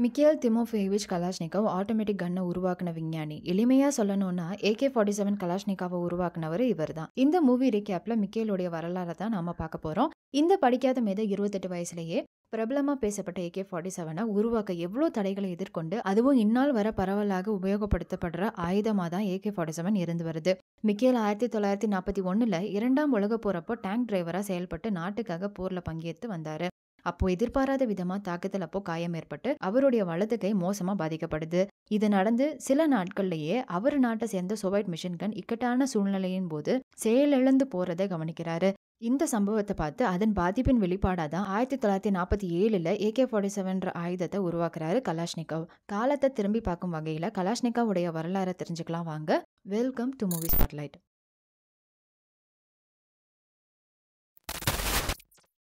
Michael திமோஃபேவிச் Kalashnikov automatic கன்னை உருவாக்கின விஞ்ஞானி. எளிமையா சொல்லணும்னா AK-47 கலாஷ்னிகாவை உருவாக்குனவர் இவர் தான். இந்த மூவி ரீகேப்ல மிக்கேலுடைய வரலாறை தான் நாம பார்க்க போறோம். இந்த படிக்காத மேதை 28 வயசுலயே பிரபலமா பேசப்பட்ட AK-47 உருவாக்க எவ்வளோ தடைகளை எதிர்கொண்டு அதுவும் இந்நாள் வர பரவலாக உபயோகப்படுத்தப்படுற ஆயுதமா தான் AK-47 இருந்து வருது. மிக்கேல் 1941ல 2ஆம் உலக போறப்போ டேங்க் டிரைவரா செயல்பட்டு நாட்டுக்காக போர்ல பங்கேற்று வந்தாரு. அப்போ எதிர்பாராத விதமா தாக்குதல் அப்போ காயம் ஏற்பட்டு அவருடைய வலது கை மோசமா பாதிக்கப்படுது. இது நடந்து சில நாட்கள்லயே அவர் நாட்டை சேர்ந்த சோவியட் மிஷின் கன் இக்கட்டான சூழ்நிலையின் போது செயலிழந்து போறதை கவனிக்கிறாரு. இந்த சம்பவத்தை பார்த்து அதன் பாதிப்பின் வெளிப்பாடாதான் 1947ல AK-47 ஆயுதத்தை உருவாக்குறாரு கலாஷ்னிகோவ். காலத்தை திரும்பி பார்க்கும் வகையில கலாஷ்னிகோவ் உடைய வரலாறை தெரிஞ்சுக்கலாம் வாங்க. Welcome to movie spotlight.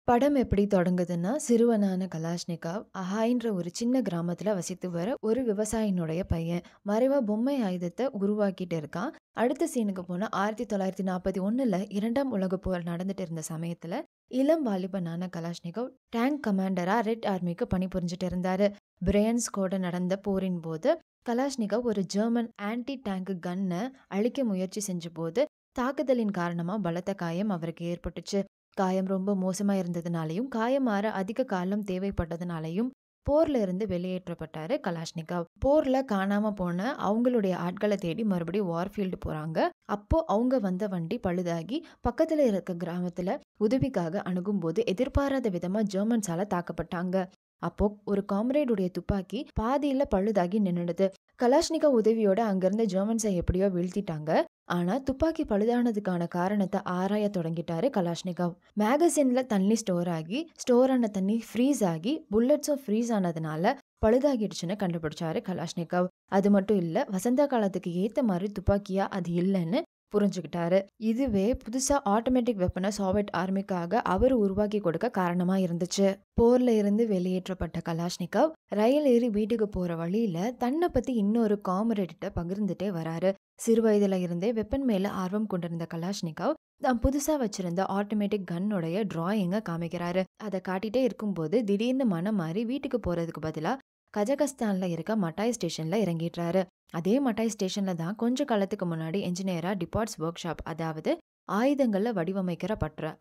படம் எப்படி தொடங்குதுன்னா, சிறுவனான கலாஷ்னிகோவ் அஹாய்ன்ற ஒரு சின்ன கிராமத்துல வசித்து வர ஒரு விவசாயினுடைய பையன் மறைவா பொம்மை ஆயுதத்தை உருவாக்கிட்டு இருக்கான். அடுத்த சீனுக்கு போனா 1941ல 2ஆம் உலக போர் நடந்துட்டு இருந்த சமயத்துல இளம் வாலிபனான கலாஷ்னிகோவ் டேங்க் கமாண்டரா ரெட் ஆர்மிக்கு பணிபுரிஞ்சிட்டு இருந்தாரு. பிரையன்ஸ் கூட நடந்த போரின் போது கலாஷ்னிகோவ் ஒரு ஜெர்மன் ஆன்டி டேங்க் கன்னை அழிக்க முயற்சி செஞ்ச போது தாக்குதலின் காரணமா பலத்த காயம் அவருக்கு ஏற்பட்டுச்சு. காயம் ரொம்ப மோசமா இருந்ததுனாலையும் காயம் மாற அதிக காலம் தேவைப்பட்டதுனாலையும் போர்ல இருந்து வெளியேற்றப்பட்டாரு கலாஷ்னிகோவ். போர்ல காணாம போன அவங்களுடைய ஆட்களை தேடி மறுபடியும் வார்ஃபீல்டு போறாங்க. அப்போ அவங்க வந்த வண்டி பழுதாகி பக்கத்துல இருக்க கிராமத்துல உதவிக்காக அணுகும் போது எதிர்பாராத விதமா ஜெர்மன்ஸால தாக்கப்பட்டாங்க. அப்போ ஒரு காம்ரேடுடைய துப்பாக்கி பாதியில பழுதாகி நின்னுடுது. கலாஷ்னிகோவ் உதவியோட அங்கிருந்த ஜெர்மன்ஸை எப்படியோ வீழ்த்திட்டாங்க. ஆனா துப்பாக்கி பழுதானதுக்கான காரணத்தை ஆராய தொடங்கிட்டாரு கலாஷ்னிகோவ். மேகசின்ல தண்ணி ஸ்டோர் ஆன தண்ணி ஃப்ரீஸ் ஆகி புல்லட்ஸும் ஃப்ரீஸ் ஆனதுனால பழுதாகிடுச்சுன்னு கண்டுபிடிச்சாரு கலாஷ்னிகோவ். அது மட்டும் இல்ல, வசந்த காலத்துக்கு ஏத்த மாதிரி துப்பாக்கியா அது இல்லைன்னு புரிஞ்சுக்கிட்டாரு. இதுவே புதுசா ஆட்டோமேட்டிக் வெப்பனை சோவியட் ஆர்மிக்காக அவர் உருவாக்கி கொடுக்க காரணமா இருந்துச்சு. போர்ல இருந்து வெளியேற்றப்பட்ட கலாஷ்னிகோவ் ரயில் ஏறி வீட்டுக்கு போற வழியில தன்னை பத்தி இன்னொரு காம்ரேட்ட பகிர்ந்துட்டே வராரு. சிறு வயதுல இருந்தே வெப்பன் மேல ஆர்வம் கொண்டிருந்த கலாஷ்னிகோவ் தான் புதுசா வச்சிருந்த ஆட்டோமேட்டிக் கன்னுடைய டிராயிங்க காமிக்கிறாரு. அதை காட்டிட்டே இருக்கும்போது திடீர்னு மனம் மாறி வீட்டுக்கு போறதுக்கு பதிலா கஜகஸ்தான்ல இருக்க மட்டாய் ஸ்டேஷன்ல இறங்கிடுறாரு. அதே மட்டாய் ஸ்டேஷன்ல தான் கொஞ்ச காலத்துக்கு முன்னாடி என்ஜினியரா டிபார்ட்ஸ் ஒர்க் ஷாப், அதாவது ஆயுதங்கள்ல வடிவமைக்கிற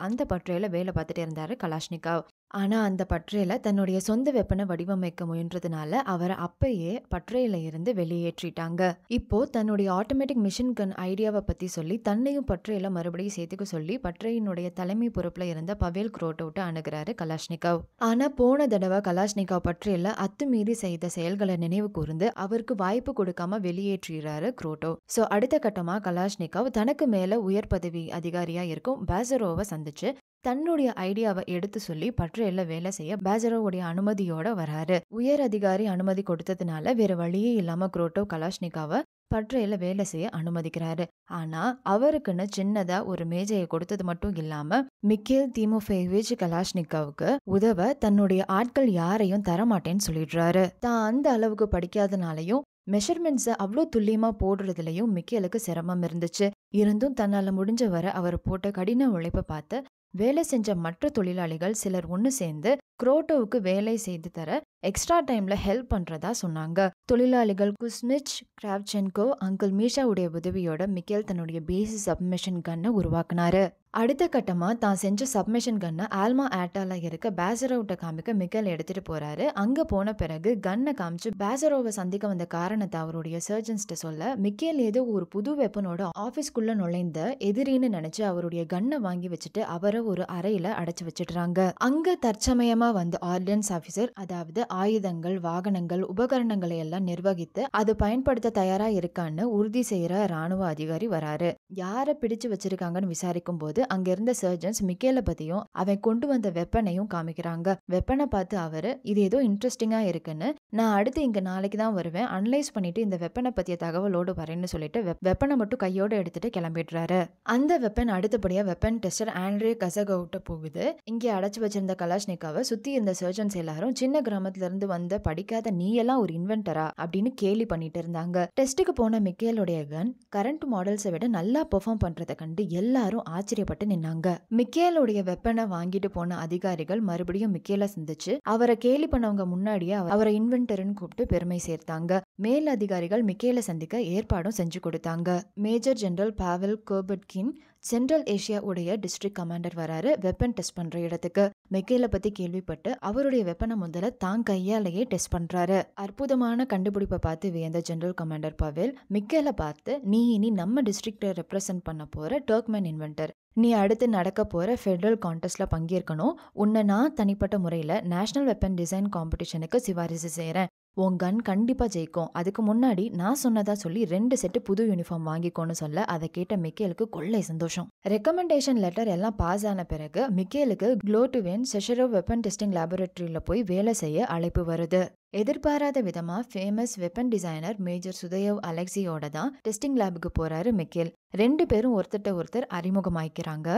அந்த பட்டறையில வேலை பார்த்துட்டு இருந்தாரு கலாஷ்னிகோவ். ஆனா அந்த பட்டறையில தன்னுடைய சொந்த வெப்பனை வடிவமைக்க முயன்றதுனால அவரை அப்பயே பட்டறையில இருந்து வெளியேற்றிட்டாங்க. இப்போ தன்னுடைய ஆட்டோமேட்டிக் மிஷின் கன் ஐடியாவை பத்தி சொல்லி தன்னையும் பட்டறையில மறுபடியும் சேர்த்துக்க சொல்லி பட்டறையினுடைய தலைமை பொறுப்புல இருந்த பவேல் குரோட்டோட்ட அணுகிறாரு கலாஷ்னிகோவ். ஆனா போன தடவை கலாஷ்னிகோவ் பட்டறையில அத்துமீறி செய்த செயல்களை நினைவு கூர்ந்து அவருக்கு வாய்ப்பு கொடுக்காம வெளியேற்றுகிறாரு குரோட்டோ. சோ அடுத்த கட்டமா கலாஷ்னிகோவ் தனக்கு மேல உயர் பதவி அதிகாரியா இருக்கும் பேசரோவை சந்திச்சு தன்னுடைய ஐடியாவை எடுத்து சொல்லி பட்டறையில வேலை செய்ய பேசரோவுடைய அனுமதியோட வராரு. உயர் அதிகாரி அனுமதி கொடுத்ததுனால வேற வழியே இல்லாம குரோட்டோ கலாஷ்னிகோவை பட்டறையில வேலை செய்ய அனுமதிக்கிறாரு. ஆனா அவருக்குன்னு சின்னதா ஒரு மேஜையை கொடுத்தது மட்டும் இல்லாம மிக்கேல் திமோஃபேவிச் கலாஷ்னிகோவுக்கு உதவ தன்னுடைய ஆட்கள் யாரையும் தரமாட்டேன்னு சொல்லிடுறாரு. தான் அந்த அளவுக்கு படிக்காதனாலையும் மெஷர்மெண்ட்ஸை அவ்வளோ துல்லியமா போடுறதுலயும் மிக்கேலுக்கு சிரமம் இருந்துச்சு. இருந்தும் தன்னால முடிஞ்ச வர அவர் போட்ட கடின உழைப்பை பார்த்து வேலை செஞ்ச மற்ற தொழிலாளிகள் சிலர் ஒன்று சேர்ந்து குரோட்டோவுக்கு வேலை செய்து தர எக்ஸ்ட்ரா டைம்ல ஹெல்ப் பண்றதா சொன்னாங்க. தொழிலாளிகள் குஸ்மிச், கிராவ்சென்கோ, அங்கிள் மீஷாவுடைய உதவியோட மிக்கேல் தன்னுடைய பேசிக் சப்மிஷன் கன்னை உருவாக்குனாரு. அடுத்த கட்டமா தான் செஞ்ச சப்மிஷன் கன்னை ஆல்மா ஆட்டால இருக்க பேசரோவிட்ட காமிக்க மிக்கேல் எடுத்துட்டு போறாரு. அங்க போன பிறகு கன்னை காமிச்சு பேசரோவை சந்திக்க வந்த காரணத்தை அவருடைய சர்ஜன்ஸ்ட சொல்ல மிக்கேல் ஏதோ ஒரு புது வெப்பனோட ஆபீஸ்க்குள்ள நுழைந்த எதிரின்னு நினைச்சு அவருடைய கன்னை வாங்கி வச்சுட்டு அவரை ஒரு அறையில அடைச்சு வச்சிடுறாங்க. அங்க தற்சமயமா வந்த ஆர்டினன்ஸ் ஆபீசர், அதாவது ஆயுதங்கள், வாகனங்கள், உபகரணங்களை எல்லாம் நிர்வகித்து அது பயன்படுத்த தயாரா இருக்கான்னு உறுதி செய்யற ராணுவ அதிகாரி வராரு. யாரை பிடிச்சு வச்சிருக்காங்கன்னு விசாரிக்கும் போது அங்க இருந்த சர்ஜன்ஸ் மிக்கேல பத்தியும் அவன் கொண்டு வந்த வெப்பனையும் காமிக்கிறாங்க. வெப்பனை பார்த்து அவரு இது ஏதோ இன்ட்ரெஸ்டிங்கா இருக்குன்னு, நான் அடுத்து இங்க நாளைக்கு தான் வருவேன், அனலைஸ் பண்ணிட்டு இந்த வெப்பனை பத்திய தகவலோடு வரேன்னு சொல்லிட்டு வெப்பனை மட்டும் கையோட எடுத்துட்டு கிளம்பிடுறாரு. அந்த வெப்பன் அடுத்தபடியா வெப்பன் டெஸ்டர் ஆண்ட்ரே கசகோட்ட போகுது. இங்கே அடைச்சு வச்சிருந்த கலாஷ்னிகோவை சுத்தி இருந்த சர்ஜன்ஸ் எல்லாரும் சின்ன கிராமத்துல இருந்து வந்த படிக்காத நீ எல்லாம் ஒரு இன்வென்டரா அப்படின்னு கேலி பண்ணிட்டு இருந்தாங்க. டெஸ்ட்டுக்கு போன மிக்கேலுடைய கன் கரண்ட் மாடல்ஸை விட நல்லா பெர்ஃபார்ம் பண்றதை கண்டு எல்லாரும் ஆச்சரியப்பட்டு பட்டு நின்னாங்க. மிக்கேலுடைய வெப்பனை வாங்கிட்டு போன அதிகாரிகள் மறுபடியும் மிக்கேலை சந்திச்சு அவரை கேலி பண்ணவங்க முன்னாடியே அவரை இன்வென்டர்னு கூப்பிட்டு பெருமை சேர்த்தாங்க. மேல் அதிகாரிகள் மிக்கேலை சந்திக்க ஏற்பாடும் செஞ்சு கொடுத்தாங்க. Major general Pavel Kopatkin central Asia உடைய டிஸ்ட்ரிக்ட் கமாண்டர் வராரு வெப்பன் டெஸ்ட் பண்ற இடத்துக்கு. மிக்கேலை பத்தி கேள்விப்பட்டு அவருடைய வெப்பனை முதல்ல தான் கையாலேயே டெஸ்ட் பண்றாரு. அற்புதமான கண்டுபிடிப்பை பார்த்து வியந்த ஜெனரல் கமாண்டர் பாவெல் மிக்கேலை பார்த்து, நீ இனி நம்ம டிஸ்ட்ரிக்டை ரெப்ரசென்ட் பண்ண போற டர்க்மேன் இன்வென்டர், நீ அடுத்து நடக்க போற ஃபெடரல் கான்டெஸ்ட்ல பங்கேற்கணும். உன்னை நான் தனிப்பட்ட முறையில நேஷனல் வெப்பன் டிசைன் காம்படிஷனுக்கு சிபாரிசு செய்யறேன். உன் கன் கண்டிப்பா ஜெயிக்கும். அதுக்கு முன்னாடி நான் சொன்னதா சொல்லி 2 செட்டு புது யூனிஃபார்ம் வாங்கிக்கோன்னு சொல்ல அதை கேட்ட மிக்கேலுக்கு கொள்ளை சந்தோஷம். ரெக்கமெண்டேஷன் லெட்டர் எல்லாம் பாஸ் ஆன பிறகு மிக்கேலுக்கு குளோட்டுவின் செஷரோ வெப்பன் டெஸ்டிங் லேபரேட்டரியில போய் வேலை செய்ய அழைப்பு வருது. எதிர்பாராத விதமா famous weapon designer major Sudayev அலெக்சியோட தான் டெஸ்டிங் லேபுக்கு போறாரு மிக்கேல். 2 பேரும் ஒருத்தர் ஒருத்தர் அறிமுகமாய்க்கிறாங்க.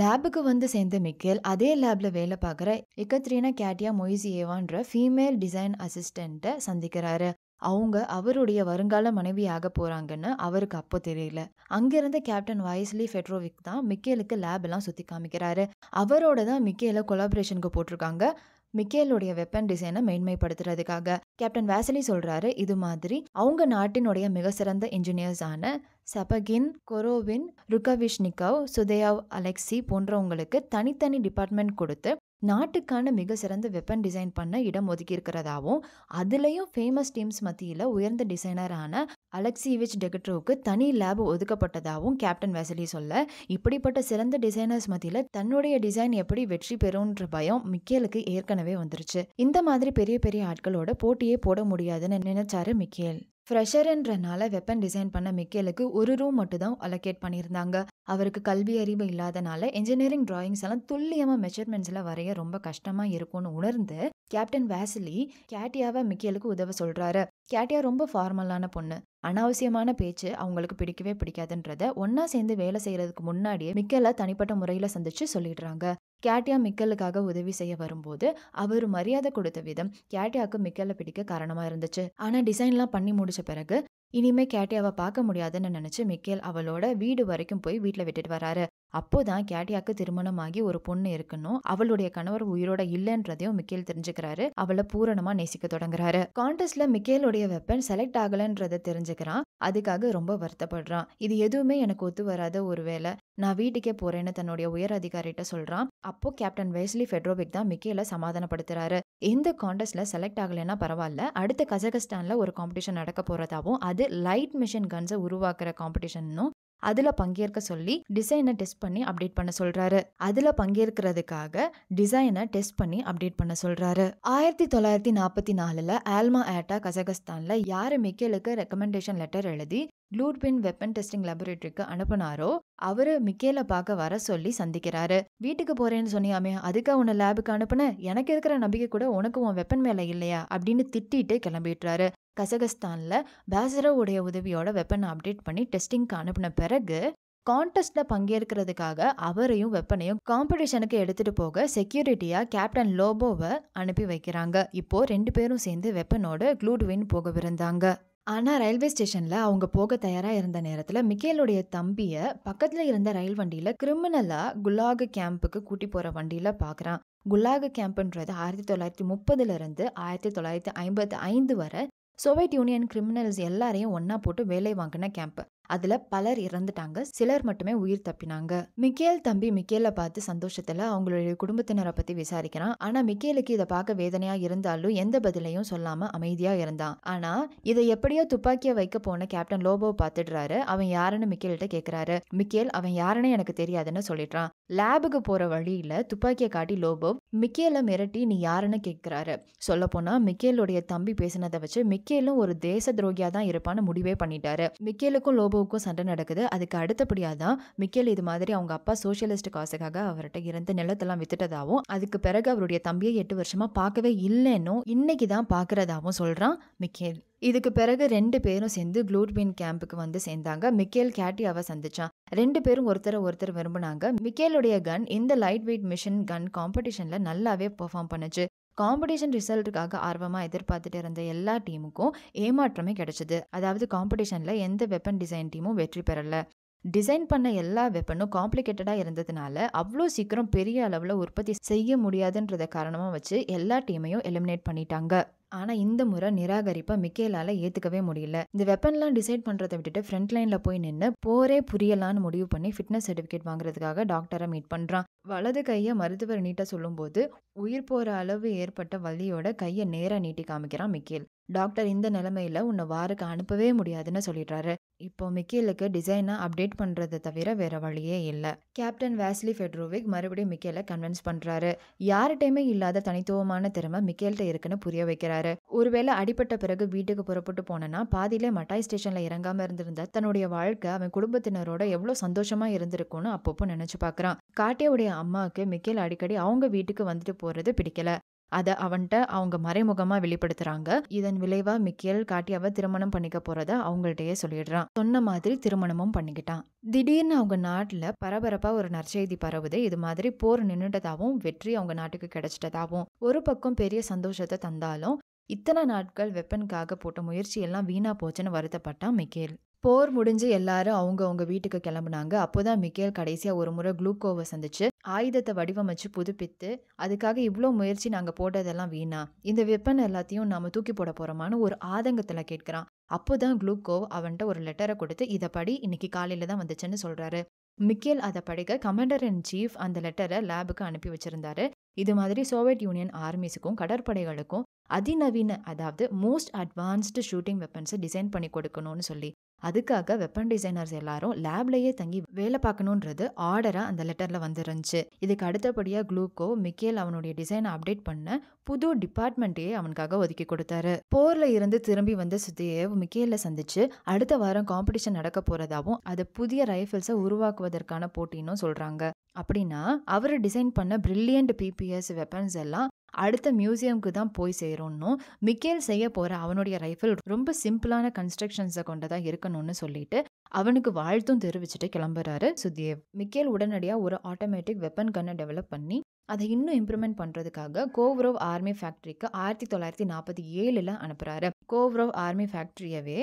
லேபுக்கு வந்து சேர்ந்த மிக்கேல் அதே லேப்ல வேலை பார்க்குற எகத்ரீனா கேட்டியா மொய்சியேவான்ற ஃபீமேல் டிசைன் அசிஸ்டண்ட்டை சந்திக்கிறாரு. அவங்க அவருடைய வருங்கால மனைவி ஆக போறாங்கன்னு அவருக்கு அப்போ தெரியல. அங்கிருந்த கேப்டன் வைஸ்லி ஃபெட்ரோவிக் தான் மிக்கேலுக்கு லேப் எல்லாம் சுத்தி காமிக்கிறாரு. அவரோட தான் மிக்கேலை கொலாபரேஷனுக்கு போட்டிருக்காங்க. மிக்கேலுடைய வெப்பன் டிசைனை மேன்மைப்படுத்துறதுக்காக. கேப்டன் வாசிலி சொல்றாரு, இது மாதிரி அவங்க நாட்டினுடைய மிக சிறந்த இன்ஜினியர்ஸ் ஆன சபகின், கொரோவின், ருகவிஷ்னிகவ், சுதேவ் அலெக்சி போன்றவங்களுக்கு தனித்தனி டிபார்ட்மெண்ட் கொடுத்து நாட்டுக்கான மிக சிறந்த வெப்பன் டிசைன் பண்ண இடம் ஒதுக்கி இருக்கிறதாவும், அதுலயும் ஃபேமஸ் டீம்ஸ் மத்தியில உயர்ந்த டிசைனரான அலெக்சிவிச் டெகட்ரோவுக்கு தனி லேப் ஒதுக்கப்பட்டதாகவும் கேப்டன் வாசிலி சொல்ல, இப்படிப்பட்ட சிறந்த டிசைனர்ஸ் மத்தியில தன்னுடைய டிசைன் எப்படி வெற்றி பெறும்ன்ற பயம் மிக்கேலுக்கு ஏற்கனவே வந்துருச்சு. இந்த மாதிரி பெரிய பெரிய ஆட்களோட போட்டியே போட முடியாதுன்னு நினைச்சாரு மிக்கேல். ஃப்ரெஷர்ன்றனால வெப்பன் டிசைன் பண்ண மிக்கேலுக்கு ஒரு ரூம் மட்டும் தான் அலோகேட் பண்ணியிருந்தாங்க. அவருக்கு கல்வி அறிவு இல்லாதனால என்ஜினியரிங் டிராயிங்ஸ் எல்லாம் துல்லியமா மெஷர்மெண்ட்ஸ்ல வரைய ரொம்ப கஷ்டமா இருக்கும்னு உணர்ந்து கேப்டன் வாசிலி கேட்டியாவை மிக்கேலுக்கு உதவ சொல்றாரு. கேட்டியா ரொம்ப ஃபார்மலான பொண்ணு. அனாவசியமான பேச்சு அவங்களுக்கு பிடிக்கவே பிடிக்காதுன்றத ஒன்னா சேர்ந்து வேலை செய்யறதுக்கு முன்னாடியே மிக்கேலை தனிப்பட்ட முறையில சந்திச்சு சொல்லிடுறாங்க. கேட்டியா மிக்கேலுக்காக உதவி செய்ய வரும்போது அவர் மரியாதை கொடுத்த விதம் கேட்டியாவுக்கு மிக்கேலை பிடிக்க காரணமா இருந்துச்சு. ஆனா டிசைன்லாம் பண்ணி முடிச்ச பிறகு இனிமே கேட்டியாவை பார்க்க முடியாதுன்னு நினைச்சு மிக்கேல் அவளோட வீடு வரைக்கும் போய் வீட்டுல விட்டுட்டு வராரு. அப்போதான் கேட்டியாக்கு திருமணமாகி ஒரு பொண்ணு இருக்கணும், அவளுடைய கணவர் உயிரோட இல்லைன்றதையும் மிக்கேல் தெரிஞ்சுக்கிறாரு. அவளை பூரணமா நேசிக்க தொடங்குறாரு. கான்டெஸ்ட்ல மிக்கேலுடைய வெப்பன் செலக்ட் ஆகலன்றத தெரிஞ்சுக்கிறான். அதுக்காக ரொம்ப வருத்தப்படுறான். இது எதுவுமே எனக்கு ஒத்து வராத ஒரு வேலை, நான் வீட்டுக்கே போறேன்னு தன்னுடைய உயர் அதிகாரிகிட்ட சொல்றான். அப்போ கேப்டன் வைஸ்லி ஃபெட்ரோவிக் தான் மிக்கேலை சமாதானப்படுத்துறாரு. இந்த கான்டெஸ்ட்ல செலக்ட் ஆகலைன்னா பரவாயில்ல, அடுத்த கஜகஸ்தான்ல ஒரு காம்படிஷன் நடக்க போறதாவும் அது லைட் மிஷின் கன்ஸை உருவாக்குற காம்படிஷன்னும் அதுல பங்கேற்க சொல்லி டிசைனை டெஸ்ட் பண்ணி அப்டேட் பண்ண சொல்றாரு. அதுல பங்கேற்கிறதுக்காக டிசைனை டெஸ்ட் பண்ணி அப்டேட் பண்ண சொல்றாரு. 1944 ஆல்மா ஏட்டா கஜகஸ்தான்ல யாரு மிக்கேலுக்கு ரெக்கமெண்டேஷன் லெட்டர் எழுதி க்ளூட்பின் வெப்பன் டெஸ்டிங் லேபரேட்டரிக்கு அனுப்புனாரோ அவரு மிக்கேலை பார்க்க வர சொல்லி சந்திக்கிறாரு. வீட்டுக்கு போறேன்னு சொன்னியாமே, அதுக்கு உன்னை லேபுக்கு அனுப்புன, எனக்கு இருக்கிற நம்பிக்கை கூட உனக்கு உன் வெப்பன் மேல இல்லையா அப்படின்னு திட்டிட்டு கிளம்பிடுறாரு. கசகஸ்தான்ல பேசரோவுடைய உதவியோட வெப்பனை அப்டேட் பண்ணி டெஸ்டிங்க்கு அனுப்பின பிறகு கான்டெஸ்ட்ல பங்கேற்கிறதுக்காக அவரையும் வெப்பனையும் காம்படிஷனுக்கு எடுத்துட்டு போக செக்யூரிட்டியா கேப்டன் லோபோவை அனுப்பி வைக்கிறாங்க. இப்போ 2 பேரும் சேர்ந்து வெப்பனோட க்ளூட்வின் போகவிருந்தாங்க. ஆனா ரயில்வே ஸ்டேஷன்ல அவங்க போக தயாரா இருந்த நேரத்துல மிக்கேலுடைய தம்பிய பக்கத்துல இருந்த ரயில் வண்டியில கிரிமினலா குலாக் கேம்புக்கு கூட்டி போற வண்டியில பாக்குறான். குலாக் கேம்ப்ன்றது 1930 இருந்து 1955 வரை சோவியத் யூனியன் கிரிமினல்ஸ் எல்லாரையும் ஒன்னா போட்டு வேலை வாங்கின கேம்ப். அதுல பலர் இறந்துட்டாங்க, சிலர் மட்டுமே உயிர் தப்பினாங்க. மிக்கேல் தம்பி மிக்கேலை பார்த்து சந்தோஷத்துல அவங்களுடைய குடும்பத்தினரை பத்தி விசாரிக்கிறான். ஆனா மிக்கேலுக்கு இதை பார்க்க வேதனையா இருந்தாலும் எந்த பதிலையும் சொல்லாம அமைதியா இருந்தான். ஆனா இதை எப்படியோ துப்பாக்கிய வைக்க போன கேப்டன் லோபோ பார்த்துடுறாரு. அவன் யாருன்னு மிக்கேல்கிட்ட கேக்குறாரு. மிக்கேல் அவன் யாருன்னு எனக்கு தெரியாதுன்னு சொல்லிடுறான். லேபுக்கு போற வழியில துப்பாக்கிய காட்டி லோபோ மிக்கேலை மிரட்டி நீ யாருன்னு கேட்கிறாரு. சொல்ல போனா மிக்கேலுடைய தம்பி பேசினதை வச்சு மிக்கேலும் ஒரு தேச துரோகியா தான் இருப்பான்னு முடிவே பண்ணிட்டாரு. மிக்கேலுக்கும் லோபோவுக்கும் சண்டை நடக்குது. அதுக்கு அடுத்தபடியா தான் மிக்கேல் இது மாதிரி அவங்க அப்பா சோசியலிஸ்ட் காசுக்காக அவர்கிட்ட இருந்த நிலத்தெல்லாம் வித்துட்டதாவும், அதுக்கு பிறகு அவருடைய தம்பியை 8 வருஷமா பார்க்கவே இல்லைன்னும் இன்னைக்கு தான் பாக்குறதாவும் சொல்றான் மிக்கேல். இதுக்கு பிறகு 2 பேரும் சேர்ந்து க்ளூட்பின் கேம்புக்கு வந்து சேர்ந்தாங்க. மிக்கேல் கேட்டியாவை சந்திச்சான். 2 பேரும் ஒருத்தர் விரும்பினாங்க. மிக்கேலுடைய கன் இந்த லைட் வெயிட் மிஷின் கன் காம்படிஷன்ல நல்லாவே பெர்ஃபார்ம் பண்ணுச்சு. காம்படிஷன் ரிசல்ட்டுக்காக ஆர்வமா எதிர்பார்த்துட்டு இருந்த எல்லா டீமுக்கும் ஏமாற்றமே கிடைச்சது. அதாவது காம்படிஷன்ல எந்த வெப்பன் டிசைன் டீமும் வெற்றி பெறல. டிசைன் பண்ண எல்லா வெப்பனும் காம்ப்ளிகேட்டடா இருந்ததுனால அவ்வளோ சீக்கிரம் பெரிய அளவுல உற்பத்தி செய்ய முடியாதுன்றத காரணமா வச்சு எல்லா டீமையும் எலிமினேட் பண்ணிட்டாங்க. ஆனா இந்த முறை நிராகரிப்பை மிக்கேலால ஏத்துக்கவே முடியல. இந்த வெப்பன்லாம் டிசைட் பண்றதை விட்டுட்டு ஃப்ரண்ட் லைன்ல போய் நின்று போரே புரியலான்னு முடிவு பண்ணி ஃபிட்னஸ் சர்டிபிகேட் வாங்குறதுக்காக டாக்டரை மீட் பண்றான். வலது கையை மருத்துவர் நீட்ட சொல்லும் போது உயிர் போற அளவு ஏற்பட்ட வலியோட கையை நேரா நீட்டி காமிக்கிறான் மிக்கேல். டாக்டர் இந்த நிலைமையில உன்னை வாருக்கு அனுப்பவே முடியாதுன்னு சொல்லிடுறாரு. இப்போ மிக்கேலுக்கு டிசைனை அப்டேட் பண்றதை தவிர வேற வழியே இல்லை. கேப்டன் வாசிலி ஃபெட்ரோவிக் மறுபடியும் மிக்கேலை கன்வின்ஸ் பண்றாரு. யார்கிட்டயுமே இல்லாத தனித்துவமான திறமை மிக்கேல்கிட்ட இருக்குன்னு புரிய வைக்கிறாரு. ஒருவேளை அடிபட்ட பிறகு வீட்டுக்கு புறப்பட்டு போனனா பாதியிலே மட்டாய் ஸ்டேஷன்ல இறங்காம இருந்திருந்தா தன்னுடைய வாழ்க்கை அவன் குடும்பத்தினரோட எவ்வளவு சந்தோஷமா இருந்திருக்கும்னு அப்பப்போ நினைச்சு பாக்குறான். காட்டியோடைய அம்மாவுக்கு மிக்கேல் அடிக்கடி அவங்க வீட்டுக்கு வந்துட்டு போறது பிடிக்கல. அதை அவன்கிட்ட அவங்க மறைமுகமா வெளிப்படுத்துறாங்க. இதன் விளைவா மிக்கேல் காட்டியாவை திருமணம் பண்ணிக்க போறத அவங்கள்ட்டயே சொல்லிடுறான். சொன்ன மாதிரி திருமணமும் பண்ணிக்கிட்டான். திடீர்னு அவங்க நாட்டுல பரபரப்பா ஒரு நற்செய்தி பரவுது. இது மாதிரி போர் நின்னுட்டதாவும் வெற்றி அவங்க நாட்டுக்கு கிடைச்சிட்டதாவும் ஒரு பக்கம் பெரிய சந்தோஷத்தை தந்தாலும் இத்தனை நாட்கள் வெப்பனுக்காக போட்ட முயற்சி எல்லாம் வீணா போச்சுன்னு வருத்தப்பட்டான் மிக்கேல். போர் முடிஞ்சு எல்லாரும் அவங்க வீட்டுக்கு கிளம்புனாங்க. அப்போதான் மிக்கேல் கடைசியா ஒரு முறை குளூக்கோவை சந்திச்சு ஆயுதத்தை வடிவமைச்சு புதுப்பித்து அதுக்காக இவ்வளோ முயற்சி நாங்க போட்டதெல்லாம் வீணா, இந்த வெப்பன் எல்லாத்தையும் நாம தூக்கி போட போறோமான்னு ஒரு ஆதங்கத்துல கேட்கிறான். அப்போதான் குளூக்கோவ் அவன்கிட்ட ஒரு லெட்டரை கொடுத்து இதை படி, இன்னைக்கு காலையில தான் வந்துச்சுன்னு சொல்றாரு. மிக்கேல் அதை படிக்க கமாண்டர் இன் சீஃப் அந்த லெட்டரை லேபுக்கு அனுப்பி வச்சிருந்தாரு. இது மாதிரி சோவியத் யூனியன் ஆர்மிஸுக்கும் கடற்படைகளுக்கும் அதிநவீன, அதாவது மோஸ்ட் அட்வான்ஸ்டு ஷூட்டிங் வெப்பன்ஸை டிசைன் பண்ணி கொடுக்கணும்னு சொல்லி அதுக்காக வெப்பன் டிசைனர்ஸ் எல்லாரும் லேப்லயே தங்கி வேலை பார்க்கணுன்றது ஆர்டரா அந்த லெட்டர்ல வந்துருந்துச்சு. இதுக்கு அடுத்தபடியா குளூக்கோவ் மிக்கேல் அவனுடைய டிசைனை அப்டேட் பண்ண புது டிபார்ட்மெண்ட்டையே அவனுக்காக ஒதுக்கி கொடுத்தாரு. போர்ல இருந்து திரும்பி வந்த சுத்தேவ் மிக்கேல சந்திச்சு அடுத்த வாரம் காம்படிஷன் நடக்க போறதாவும் அது புதிய ரைஃபிள்ஸை உருவாக்குவதற்கான போட்டின்னு சொல்றாங்க. அப்படின்னா அவர் டிசைன் பண்ண பிரில்லியன்ட் பிபிஎஸ் வெப்பன்ஸ் எல்லாம் அடுத்த மியூசியம்க்கு தான் போய் சேரும்னும், மிக்கேல் செய்ய போற அவனுடைய ரைஃபிள் ரொம்ப சிம்பிளான கன்ஸ்ட்ரக்ஷன்ஸை கொண்டதா இருக்கணும்னு சொல்லிட்டு அவனுக்கு வாழ்த்தும் தெரிவிச்சுட்டு கிளம்புறாரு சுத்தேவ். மிக்கேல் உடனடியா ஒரு ஆட்டோமேட்டிக் வெப்பன் கன்னை டெவலப் பண்ணி அதை இன்னும் இம்ப்ரூவ்மெண்ட் பண்றதுக்காக கோவ்ரோவ் ஆர்மி ஃபேக்டரிக்கு 1947 அனுப்புறாரு. கோவ்ரோவ் ஆர்மி ஃபேக்டரியவே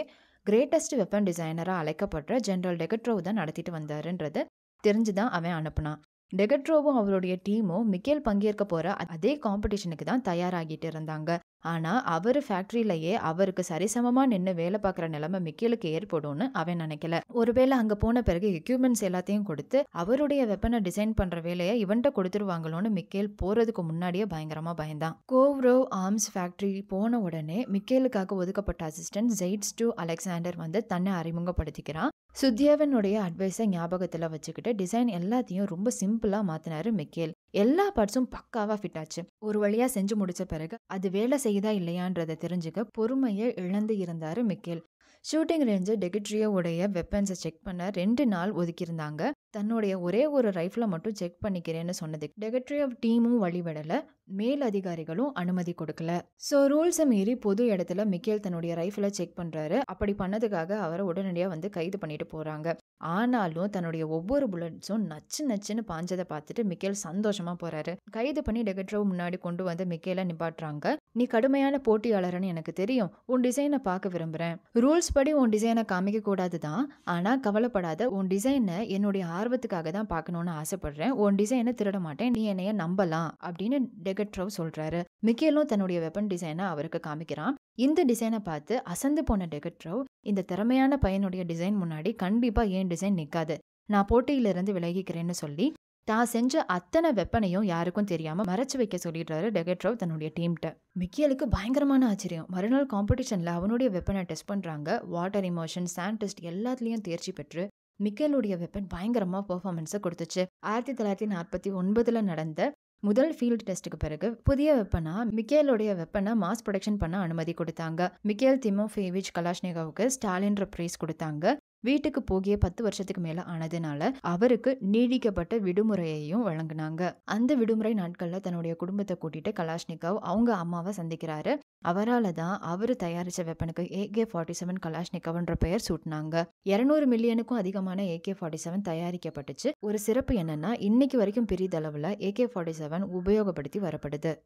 கிரேட்டஸ்ட் வெப்பன் டிசைனரா அழைக்கப்படுற ஜெனரல் டெகட்ரோவ் தான் நடத்திட்டு வந்தாருன்றது தெரிஞ்சுதான் அவன் அனுப்புனான். டெகட்ரோவும் அவருடைய டீமும் மிக்கேல் பங்கேற்க போற அதே காம்படிஷனுக்கு தான் தயாராகிட்டு இருந்தாங்க. ஆனா அவரு ஃபேக்டரியிலேயே அவருக்கு சரிசமமா நின்று வேலை பார்க்குற நிலைமை மிக்கேலுக்கு ஏற்படும்னு அவன் நினைக்கல. ஒருவேளை அங்க போன பிறகு எக்யூப்மெண்ட்ஸ் எல்லாத்தையும் கொடுத்து அவருடைய வெப்பனை டிசைன் பண்ற வேலையை இவன்ட்ட கொடுத்துருவாங்களோன்னு மிக்கேல் போறதுக்கு முன்னாடியே பயங்கரமா பயந்தான். கோவ்ரோவ் ஆர்ம்ஸ் ஃபேக்டரி போன உடனே மிக்கேலுக்காக ஒதுக்கப்பட்ட அசிஸ்டன்ட் ஜெய்ட்ஸ்டு அலெக்சாண்டர் வந்து தன்னை அறிமுகப்படுத்திக்கிறான். சுத்தியவனுடைய அட்வைஸை ஞாபகத்துல வச்சுக்கிட்டு டிசைன் எல்லாத்தையும் ரொம்ப சிம்பிளா மாத்தினாரு மிக்கேல். எல்லா பார்ட்ஸும் பக்காவா ஃபிட் ஆச்சு. ஒரு வழியா செஞ்சு முடிச்ச பிறகு அது வேலை செய்யுதா இல்லையான்றதை தெரிஞ்சுக்க பொறுமையை இழந்து இருந்தாரு மிக்கேல். ஷூட்டிங் ரேஞ்சு டெகட்ரியோவுடைய வெப்பன்ஸை செக் பண்ண 2 நாள் ஒதுக்கியிருந்தாங்க. தன்னுடைய ஒரே ஒரு ரைஃபிளை மட்டும் செக் பண்ணிக்கிறேன்னு சொன்னது டெகட்ரியோ டீமும் வழிவிடல, மேல் அதிகாரிகளும் அனுமதி கொடுக்கல. ஸோ ரூல்ஸை மீறி பொது இடத்துல மிக்கேல் தன்னுடைய ரைஃபிளை செக் பண்றாரு. அப்படி பண்ணதுக்காக அவரை உடனடியாக வந்து கைது பண்ணிட்டு போறாங்க. ஆனாலும் தன்னுடைய ஒவ்வொரு புல்லட்ஸும் நச்சு நச்சுன்னு பாஞ்சதை பார்த்துட்டு மிக்கேல் சந்தோஷமா போறாரு. கைது பண்ணி டெகட்ரோ முன்னாடி கொண்டு வந்து மிக்கேலை நிப்பாட்டுறாங்க. நீ கடுமையான போட்டியாளர்னு எனக்கு தெரியும், உன் டிசைனை பார்க்க விரும்புறேன். ரூல்ஸ் படி உன் டிசைனை காமிக்க கூடாது தான், ஆனா கவலைப்படாத, உன் டிசைனை என்னுடைய ஆர்வத்துக்காக தான் பார்க்கணும்னு ஆசைப்படுறேன். உன் டிசைனை திருட மாட்டேன், நீ என்னைய நம்பலாம் அப்படின்னு டெகட்ரோ சொல்றாரு. மிக்கேலும் தன்னுடைய வெப்பன் டிசைனை அவருக்கு காமிக்கிறான். இந்த டிசைனை பார்த்து அசந்து போன டெகட்ரோ, இந்த திறமையான பையனுடைய டிசைன் முன்னாடி கண்டிப்பா ஏன் டிசைன் நிக்காது, நான் போட்டியிலிருந்து விலகிக்கிறேன்னு சொல்லி தான் செஞ்ச அத்தனை வெப்பனையும் யாருக்கும் தெரியாம மறைச்சு வைக்க சொல்லிடுறாரு டெகட்ரோ தன்னுடைய டீம்கிட்ட. மிக்கேலுக்கு பயங்கரமான ஆச்சரியம். மறுநாள் காம்படிஷன்ல அவனுடைய வெப்பனை டெஸ்ட் பண்றாங்க. வாட்டர் இமோஷன், சாண்ட் டெஸ்ட் எல்லாத்துலயும் தேர்ச்சி பெற்று மிக்கேலுடைய வெப்பன் பயங்கரமா பெர்ஃபார்மன்ஸை கொடுத்துச்சு. 1949 நடந்த முதல் ஃபீல்டு டெஸ்ட்டுக்கு பிறகு புதிய வெப்பனா மிக்கேலுடைய வெப்பனை மாஸ் ப்ரொடக்ஷன் பண்ண அனுமதி கொடுத்தாங்க. மிக்கேல் திமோஃபேவிச் கலாஷ்னிகோவுக்கு ஸ்டாலின் பிரைஸ் கொடுத்தாங்க. வீட்டுக்கு போகிய 10 வருஷத்துக்கு மேல ஆனதுனால அவருக்கு நீடிக்கப்பட்ட விடுமுறையையும் வழங்கினாங்க. அந்த விடுமுறை நாட்கள்ல தன்னுடைய குடும்பத்தை கூட்டிட்டு கலாஷ்னிகோவ் அவங்க அம்மாவை சந்திக்கிறாரு. அவரால் தான் அவரு தயாரிச்ச வெப்பனுக்கு AK-47 கலாஷ்னிகோவ்ன்ற பெயர் சூட்டினாங்க. 200 மில்லியனுக்கும் அதிகமான AK-47 தயாரிக்கப்பட்டுச்சு. ஒரு சிறப்பு என்னன்னா இன்னைக்கு வரைக்கும் பெரிதளவுல AK-47 உபயோகப்படுத்தி வரப்படுது.